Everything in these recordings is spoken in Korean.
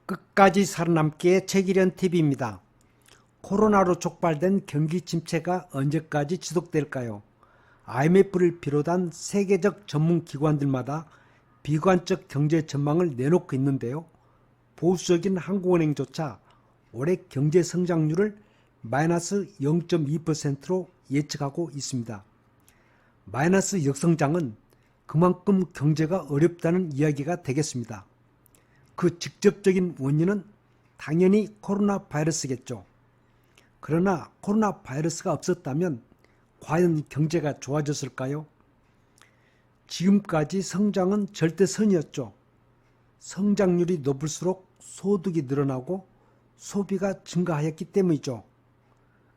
끝까지 살아남기의 책이련 TV입니다. 코로나로 촉발된 경기 침체가 언제까지 지속될까요? IMF를 비롯한 세계적 전문 기관들마다 비관적 경제 전망을 내놓고 있는데요. 보수적인 한국은행조차 올해 경제 성장률을 마이너스 0.2%로 예측하고 있습니다. 마이너스 역성장은 그만큼 경제가 어렵다는 이야기가 되겠습니다. 그 직접적인 원인은 당연히 코로나 바이러스겠죠. 그러나 코로나 바이러스가 없었다면 과연 경제가 좋아졌을까요? 지금까지 성장은 절대선이었죠. 성장률이 높을수록 소득이 늘어나고 소비가 증가하였기 때문이죠.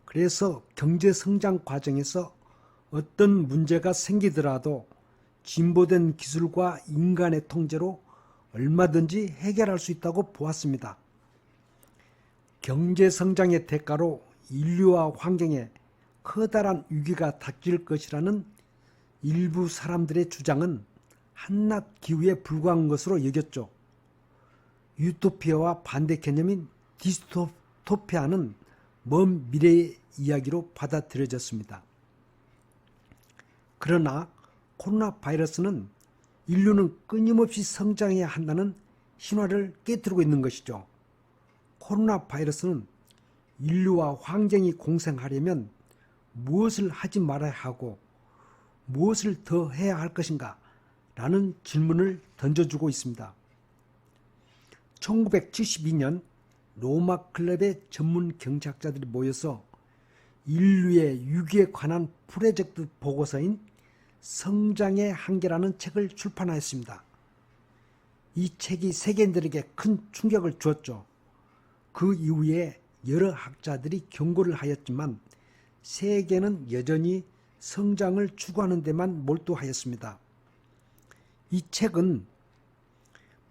그래서 경제 성장 과정에서 어떤 문제가 생기더라도 진보된 기술과 인간의 통제로 얼마든지 해결할 수 있다고 보았습니다. 경제 성장의 대가로 인류와 환경에 커다란 위기가 닥칠 것이라는 일부 사람들의 주장은 한낱 기우에 불과한 것으로 여겼죠. 유토피아와 반대 개념인 디스토피아는 먼 미래의 이야기로 받아들여졌습니다. 그러나 코로나 바이러스는 인류는 끊임없이 성장해야 한다는 신화를 깨뜨리고 있는 것이죠. 코로나 바이러스는 인류와 환경이 공생하려면 무엇을 하지 말아야 하고 무엇을 더 해야 할 것인가 라는 질문을 던져주고 있습니다. 1972년 로마 클럽의 전문 경제학자들이 모여서 인류의 위기에 관한 프로젝트 보고서인 성장의 한계라는 책을 출판하였습니다. 이 책이 세계인들에게 큰 충격을 주었죠. 그 이후에 여러 학자들이 경고를 하였지만 세계는 여전히 성장을 추구하는 데만 몰두하였습니다. 이 책은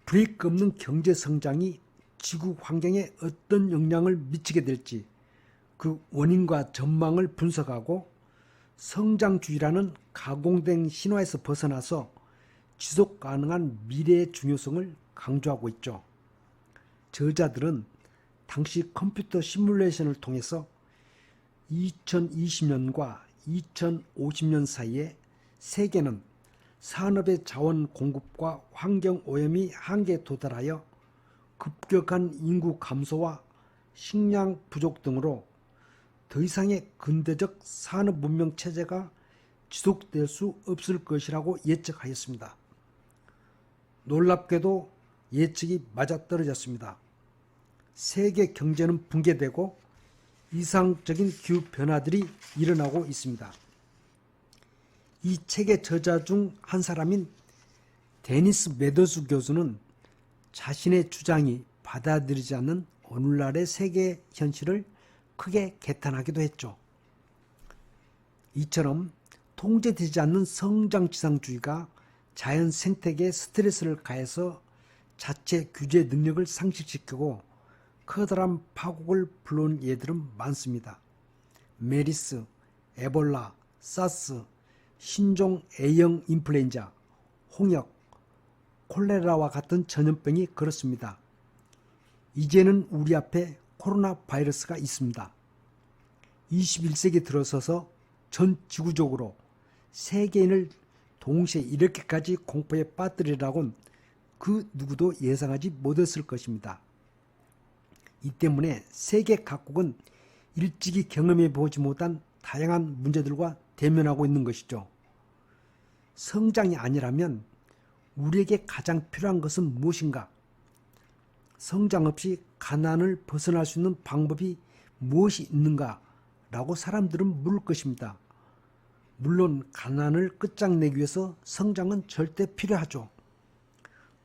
브레이크 없는 경제 성장이 지구 환경에 어떤 영향을 미치게 될지 그 원인과 전망을 분석하고 성장주의라는 가공된 신화에서 벗어나서 지속 가능한 미래의 중요성을 강조하고 있죠. 저자들은 당시 컴퓨터 시뮬레이션을 통해서 2020년과 2050년 사이에 세계는 산업의 자원 공급과 환경 오염이 한계에 도달하여 급격한 인구 감소와 식량 부족 등으로 더 이상의 근대적 산업 문명 체제가 지속될 수 없을 것이라고 예측하였습니다. 놀랍게도 예측이 맞아떨어졌습니다. 세계 경제는 붕괴되고 이상적인 기후 변화들이 일어나고 있습니다. 이 책의 저자 중 한 사람인 데니스 메더스 교수는 자신의 주장이 받아들이지 않는 오늘날의 세계 현실을 크게 개탄하기도 했죠. 이처럼 통제되지 않는 성장지상주의가 자연 생태계에 스트레스를 가해서 자체 규제 능력을 상실시키고 커다란 파국을 불러온 예들은 많습니다. 메리스, 에볼라, 사스, 신종 A형 인플루엔자, 홍역, 콜레라와 같은 전염병이 그렇습니다. 이제는 우리 앞에 코로나 바이러스가 있습니다. 21세기 들어서서 전 지구적으로 세계인을 동시에 이렇게까지 공포에 빠뜨리라고는 그 누구도 예상하지 못했을 것입니다. 이 때문에 세계 각국은 일찍이 경험해 보지 못한 다양한 문제들과 대면하고 있는 것이죠. 성장이 아니라면 우리에게 가장 필요한 것은 무엇인가? 성장 없이 가난을 벗어날 수 있는 방법이 무엇이 있는가? 라고 사람들은 물을 것입니다. 물론 가난을 끝장내기 위해서 성장은 절대 필요하죠.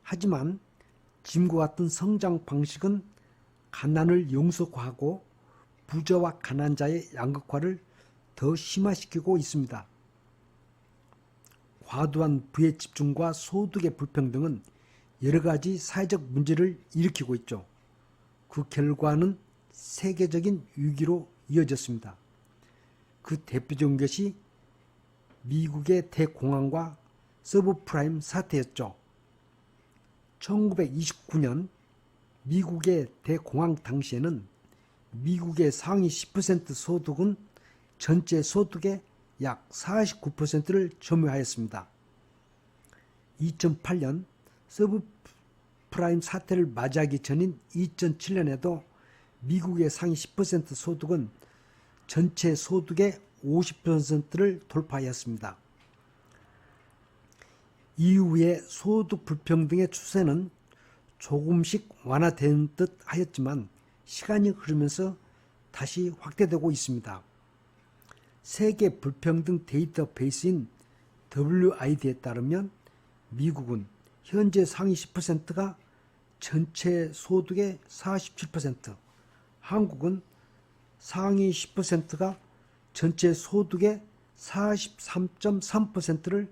하지만 지금과 같은 성장 방식은 가난을 영속화하고 부자와 가난자의 양극화를 더 심화시키고 있습니다. 과도한 부의 집중과 소득의 불평등은 여러 가지 사회적 문제를 일으키고 있죠. 그 결과는 세계적인 위기로 이어졌습니다. 그 대표적인 것이 미국의 대공황과 서브프라임 사태였죠. 1929년 미국의 대공황 당시에는 미국의 상위 10% 소득은 전체 소득의 약 49%를 점유하였습니다. 2008년 서브프라임 사태를 맞이하기 전인 2007년에도 미국의 상위 10% 소득은 전체 소득의 50%를 돌파하였습니다. 이후에 소득 불평등의 추세는 조금씩 완화된 듯 하였지만 시간이 흐르면서 다시 확대되고 있습니다. 세계 불평등 데이터베이스인 WID에 따르면 미국은 현재 상위 10%가 전체 소득의 47%, 한국은 상위 10%가 전체 소득의 43.3%를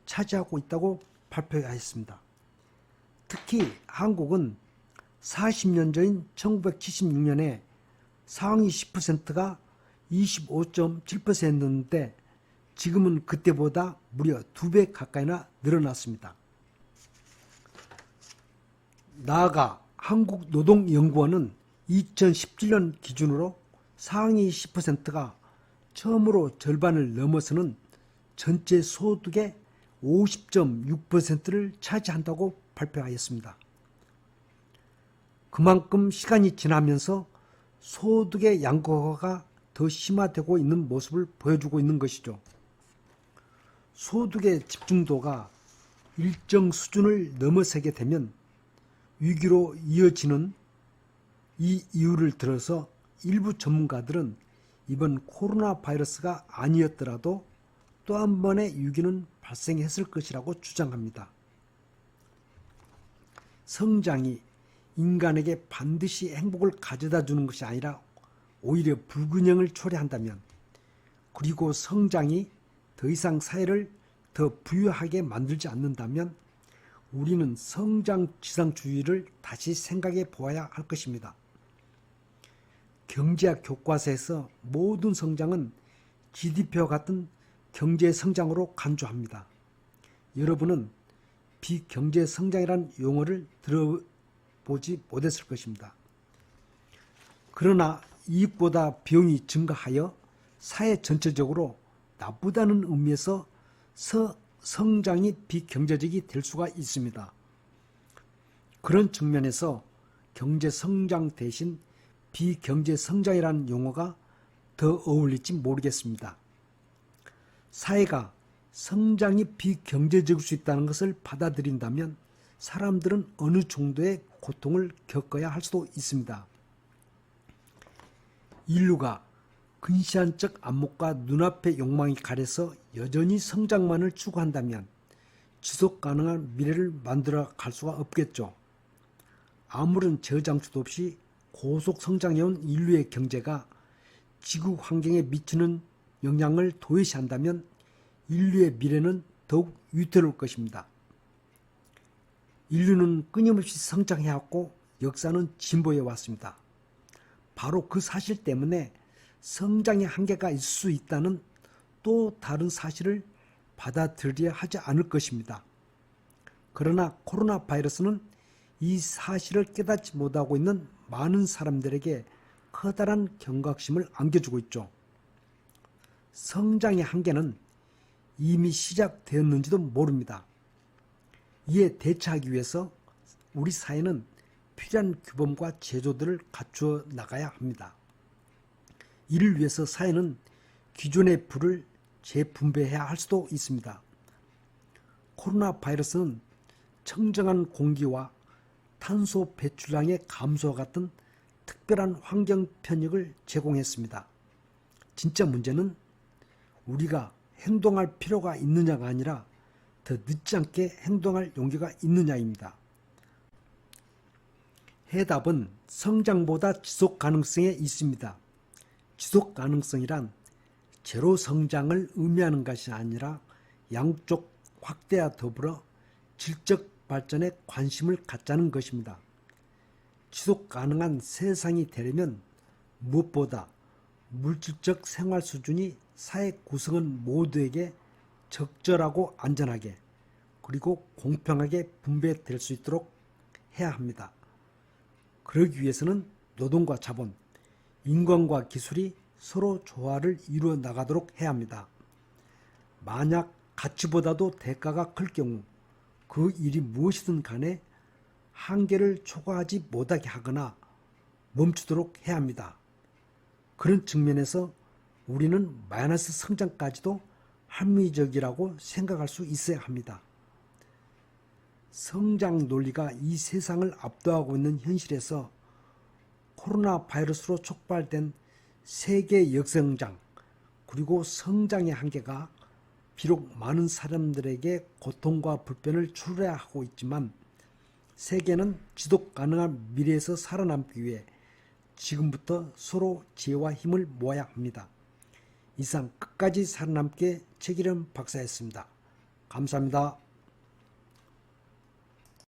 차지하고 있다고 발표하였습니다. 특히 한국은 40년 전인 1976년에 상위 10%가 25.7%였는데 지금은 그때보다 무려 2배 가까이나 늘어났습니다. 나아가 한국노동연구원은 2017년 기준으로 상위 10%가 처음으로 절반을 넘어서는 전체 소득의 50.6%를 차지한다고 발표하였습니다. 그만큼 시간이 지나면서 소득의 양극화가 더 심화되고 있는 모습을 보여주고 있는 것이죠. 소득의 집중도가 일정 수준을 넘어서게 되면 위기로 이어지는 이 이유를 들어서 일부 전문가들은 이번 코로나 바이러스가 아니었더라도 또 한 번의 위기는 발생했을 것이라고 주장합니다. 성장이 인간에게 반드시 행복을 가져다 주는 것이 아니라 오히려 불균형을 초래한다면, 그리고 성장이 더 이상 사회를 더 부유하게 만들지 않는다면 우리는 성장지상주의를 다시 생각해 보아야 할 것입니다. 경제학 교과서에서 모든 성장은 GDP와 같은 경제 성장으로 간주합니다. 여러분은 비경제 성장이라는 용어를 들어보지 못했을 것입니다. 그러나 이익보다 비용이 증가하여 사회 전체적으로 나쁘다는 의미에서 성장이 비경제적이 될 수가 있습니다. 그런 측면에서 경제 성장 대신 비경제 성장이라는 용어가 더 어울릴지 모르겠습니다. 사회가 성장이 비경제적일 수 있다는 것을 받아들인다면 사람들은 어느 정도의 고통을 겪어야 할 수도 있습니다. 인류가 근시안적 안목과 눈앞의 욕망이 가려서 여전히 성장만을 추구한다면 지속 가능한 미래를 만들어 갈 수가 없겠죠. 아무런 저장치도 없이 고속 성장해온 인류의 경제가 지구 환경에 미치는 영향을 도외시한다면 인류의 미래는 더욱 위태로울 것입니다. 인류는 끊임없이 성장해왔고 역사는 진보해 왔습니다. 바로 그 사실 때문에 성장의 한계가 있을 수 있다는 또 다른 사실을 받아들여야 하지 않을 것입니다. 그러나 코로나 바이러스는 이 사실을 깨닫지 못하고 있는 많은 사람들에게 커다란 경각심을 안겨주고 있죠. 성장의 한계는 이미 시작되었는지도 모릅니다. 이에 대처하기 위해서 우리 사회는 필요한 규범과 제도들을 갖추어 나가야 합니다. 이를 위해서 사회는 기존의 부를 재분배해야 할 수도 있습니다. 코로나 바이러스는 청정한 공기와 탄소 배출량의 감소와 같은 특별한 환경 편익을 제공했습니다. 진짜 문제는 우리가 행동할 필요가 있느냐가 아니라 더 늦지 않게 행동할 용기가 있느냐입니다. 해답은 성장보다 지속 가능성에 있습니다. 지속 가능성이란 제로 성장을 의미하는 것이 아니라 양쪽 확대와 더불어 질적 발전에 관심을 갖자는 것입니다. 지속 가능한 세상이 되려면 무엇보다 물질적 생활 수준이 사회 구성원 모두에게 적절하고 안전하게 그리고 공평하게 분배될 수 있도록 해야 합니다. 그러기 위해서는 노동과 자본, 인권과 기술이 서로 조화를 이루어 나가도록 해야 합니다. 만약 가치보다도 대가가 클 경우 그 일이 무엇이든 간에 한계를 초과하지 못하게 하거나 멈추도록 해야 합니다. 그런 측면에서 우리는 마이너스 성장까지도 합리적이라고 생각할 수 있어야 합니다. 성장 논리가 이 세상을 압도하고 있는 현실에서 코로나 바이러스로 촉발된 세계 역성장 그리고 성장의 한계가 비록 많은 사람들에게 고통과 불편을 초래하고 있지만 세계는 지속 가능한 미래에서 살아남기 위해 지금부터 서로 지혜와 힘을 모아야 합니다. 이상 끝까지 살아남게 최기련 박사였습니다. 감사합니다.